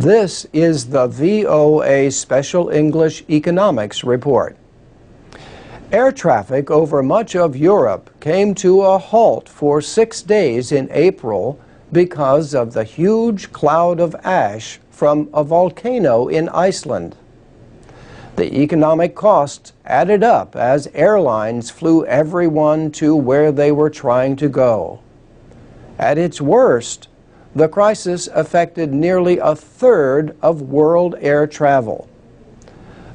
This is the VOA Special English Economics Report. Air traffic over much of Europe came to a halt for 6 days in April because of the huge cloud of ash from a volcano in Iceland. The economic costs added up as airlines flew everyone to where they were trying to go. At its worst, the crisis affected nearly a third of world air travel.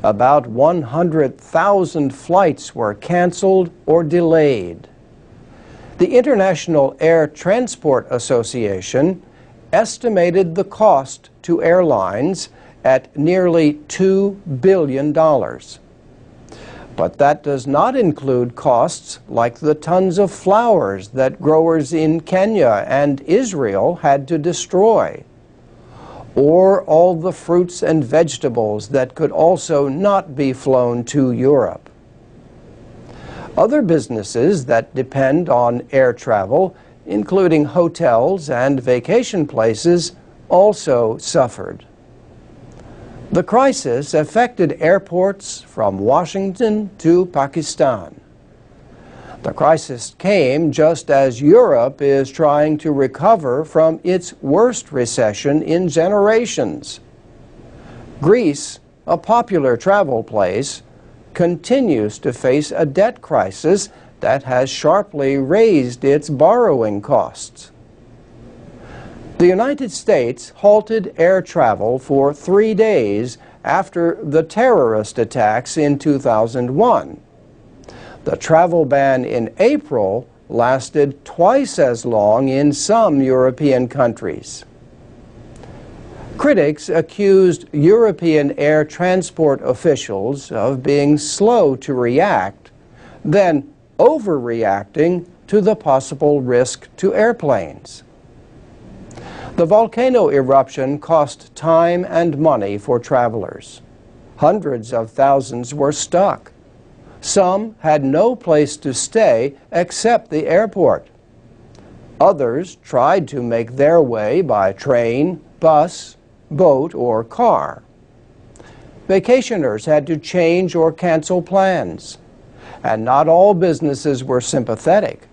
About 100,000 flights were canceled or delayed. The International Air Transport Association estimated the cost to airlines at nearly $2 billion. But that does not include costs like the tons of flowers that growers in Kenya and Israel had to destroy, or all the fruits and vegetables that could also not be flown to Europe. Other businesses that depend on air travel, including hotels and vacation places, also suffered. The crisis affected airports from Washington to Pakistan. The crisis came just as Europe is trying to recover from its worst recession in generations. Greece, a popular travel place, continues to face a debt crisis that has sharply raised its borrowing costs. The United States halted air travel for 3 days after the terrorist attacks in 2001. The travel ban in April lasted twice as long in some European countries. Critics accused European air transport officials of being slow to react, then overreacting to the possible risk to airplanes. The volcano eruption cost time and money for travelers. Hundreds of thousands were stuck. Some had no place to stay except the airport. Others tried to make their way by train, bus, boat, or car. Vacationers had to change or cancel plans. And not all businesses were sympathetic.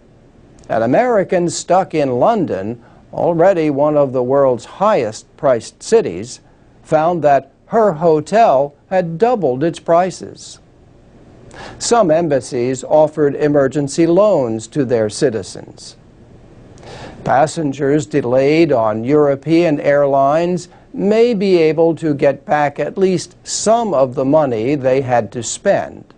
An American stuck in London, already one of the world's highest-priced cities, found that her hotel had doubled its prices. Some embassies offered emergency loans to their citizens. Passengers delayed on European airlines may be able to get back at least some of the money they had to spend.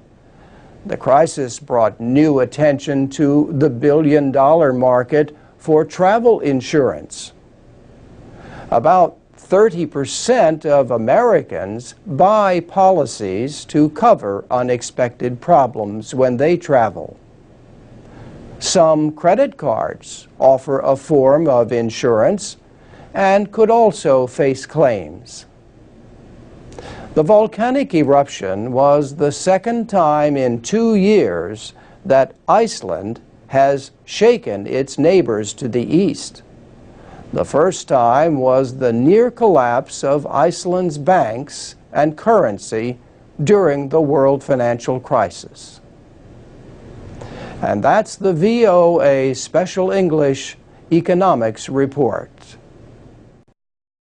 The crisis brought new attention to the billion-dollar market for travel insurance. About 30% of Americans buy policies to cover unexpected problems when they travel. Some credit cards offer a form of insurance and could also face claims. The volcanic eruption was the second time in 2 years that Iceland has shaken its neighbors to the east. The first time was the near collapse of Iceland's banks and currency during the world financial crisis. And that's the VOA Special English Economics Report.